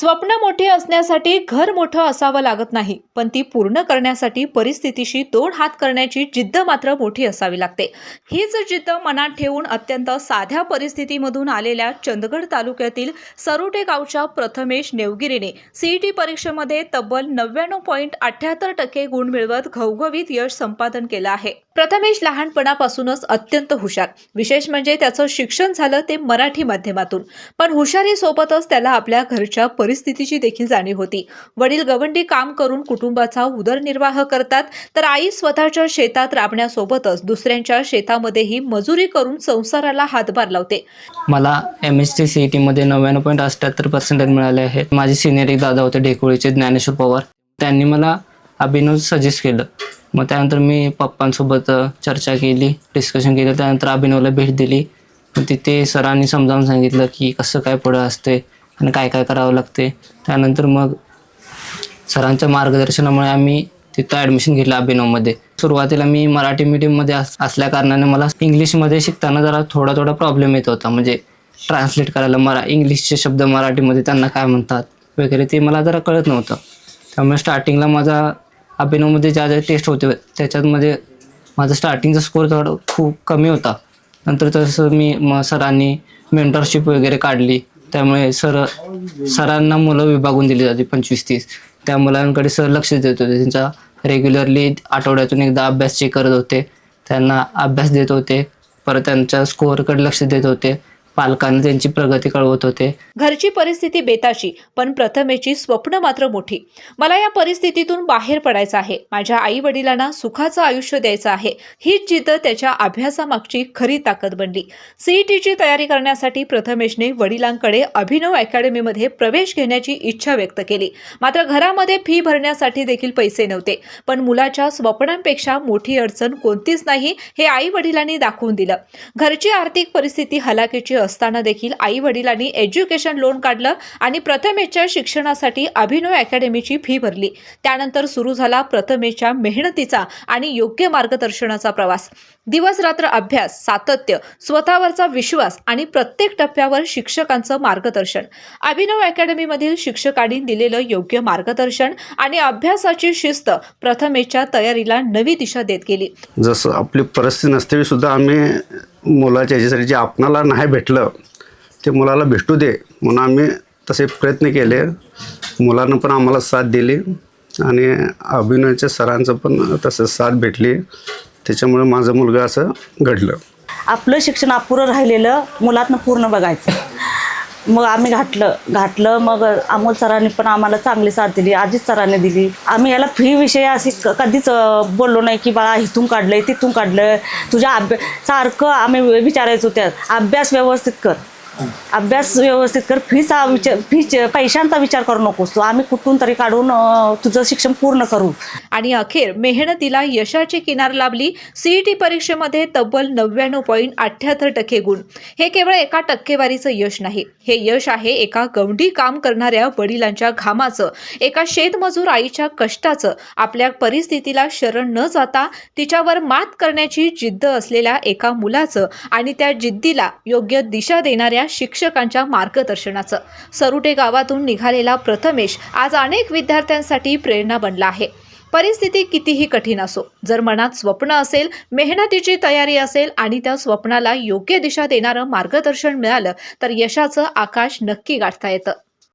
स्वप्न मोठी असण्यासाठी घर मोठं असावं लागत नाही, पण ती पूर्ण करण्यासाठी परिस्थितीशी दोन हात करण्याची जिद्द मात्र मोठी असावी लागते। हीच जिद्द मनात ठेवून अत्यंत साध्या परिस्थितीमधून आलेल्या चंदगड तालुक्यातील सरोटे गावच्या प्रथमेश नेवगिरीने सीईटी परीक्षेमध्ये तब्बल 99.78% गुण मिळवत घवघवीत यश संपादन केलं आहे। प्रथमेश लहानपणापासूनच अत्यंत हुशार, विशेष म्हणजे त्याचं शिक्षण झालं ते मराठी माध्यमातून, पण हुशारी सोबतच त्याला आपल्या घरच्या परिस्थितीची देखील जाणीव होती। वडील गवंडी काम करून कुटुंबाचा उदरनिर्वाह करतात, तर आई स्वतःच्या शेतात राबण्यासोबतच दुसऱ्यांच्या शेतामध्येही मजुरी करून संसाराला हातभार लावते। मला MSc CET मध्ये 99.78% मिळाले आहेत। माझे सिनियर एक दादा होते ढेकोळीचे, ज्ञानेश्वर पवार, त्यांनी मला अभिनव सजेस्ट केलं। मग त्यानंतर मी पप्पांसोबत चर्चा केली, डिस्कशन केलं, त्यानंतर अभिनवला भेट दिली। तिथे सरांनी समजावून सांगितलं की कसं काय पुढं असते आणि काय काय करावं लागते। त्यानंतर मग सरांच्या मार्गदर्शनामुळे आम्ही तिथं ॲडमिशन घेतलं अभिनवमध्ये। सुरुवातीला मी मराठी मीडियममध्ये असल्या कारणाने मला इंग्लिशमध्ये शिकताना जरा थोडा प्रॉब्लेम येत होता, म्हणजे ट्रान्सलेट करायला इंग्लिशचे शब्द मराठीमध्ये त्यांना काय म्हणतात वगैरे ते मला जरा कळत नव्हतं। त्यामुळे स्टार्टिंगला माझा अभिनवमध्ये ज्या टेस्ट होते त्याच्यामध्ये माझा स्टार्टिंगचा स्कोर थोडा खूप कमी होता। नंतर तसं सरांनी मेंटरशिप वगैरे काढली, त्यामुळे सरांना मुलं विभागून दिली जाते 25-30। त्या मुलांकडे सर लक्ष देत होते, त्यांचा रेग्युलरली आठवड्यातून एकदा अभ्यास चेक करत होते, त्यांना अभ्यास देत होते, परत त्यांच्या स्कोअरकडे लक्ष देत होते, पालकांना त्यांची प्रगती कळवत होते। घरची परिस्थिती बेताची, पण प्रथमेशची स्वप्न मात्र मोठी। मला या परिस्थितीतून बाहेर पडायचं आहे, माझ्या आई वडिलांना सुखाचं आयुष्य द्यायचं आहे, हीच जिद्द त्याच्या अभ्यासामागची खरी ताकद बनली। सीईटीची तयारी करण्यासाठी प्रथमेशने वडिलांकडे अभिनव अकॅडमीमध्ये प्रवेश घेण्याची इच्छा व्यक्त केली। मात्र घरामध्ये फी भरण्यासाठी देखील पैसे नव्हते, पण मुलाच्या स्वप्नांपेक्षा मोठी अडचण कोणतीच नाही हे आई वडिलांनी दाखवून दिलं। घरची आर्थिक परिस्थिती हलाखीची असताना देखील आई वडिलांनी एज्युकेशन लोन काढलं आणि प्रथमेशच्या शिक्षणासाठी अभिनव अकॅडमीची फी भरली। त्यानंतर सुरू झाला प्रथमेशच्या मेहनतीचा आणि योग्य मार्गदर्शनाचा प्रवास। दिवस रात्र अभ्यास, सातत्य, स्वतःवरचा विश्वास आणि प्रत्येक टप्प्यावर शिक्षकांचं मार्गदर्शन। अभिनव अकॅडमीमधील शिक्षकांनी दिलेलं योग्य मार्गदर्शन आणि अभ्यासाची शिस्त प्रथमेशच्या तयारीला नवी दिशा देत गेली। जसं आपली परिस्थिती नसते सुद्धा आम्ही मुलाच्या ह्याच्यासाठी जे आपणाला नाही भेटलं ते मुलाला भेटू दे म्हणून आम्ही तसे प्रयत्न केले। मुलांना पण आम्हाला साथ दिली आणि अभिनवच्या सरांचं पण तसं साथ भेटली, त्याच्यामुळे माझं मुलगा असं घडलं। आपलं शिक्षण अपुरं राहिलेलं मुलातनं पूर्ण बघायचं, मग आम्ही घातलं मग अमोल सरांनी पण आम्हाला चांगली साथ दिली, अजित सरांनी दिली। आम्ही याला फी विषयी अशी कधीच बोललो नाही की बाळा इथून काढलंय तिथून काढलं, तुझ्या सारखं आम्ही विचारायचो, त्या अभ्यास व्यवस्थित कर, अभ्यास व्यवस्थित कर, पैशांचा विचार करू नकोस तू, आम्ही कुठून तरी काढून तुझं शिक्षण पूर्ण करू। आणि अखेर मेहनतीला यशाची किनार लाभली। सीईटी परीक्षेमध्ये तब्बल 99.78% गुण हे केवळ एका टक्केवारीचं यश नाही, हे यश आहे एका गवंडी काम करणाऱ्या वडिलांच्या घामाचं, एका शेतमजूर आईच्या कष्टाचं, आपल्या परिस्थितीला शरण न जाता तिच्यावर मात करण्याची जिद्द असलेल्या एका मुलाचं आणि त्या जिद्दीला योग्य दिशा देणाऱ्या शिक्षकांच्या मार्गदर्शनाचं। सरोटे गावातून निघालेला प्रथमेश आज अनेक विद्यार्थ्यांसाठी प्रेरणा बनला आहे। परिस्थिती कितीही कठीण असो, जर मनात स्वप्न असेल, मेहनतीची तयारी असेल आणि त्या स्वप्नाला योग्य दिशा देणारं मार्गदर्शन मिळालं तर यशाचं आकाश नक्की गाठता येतं।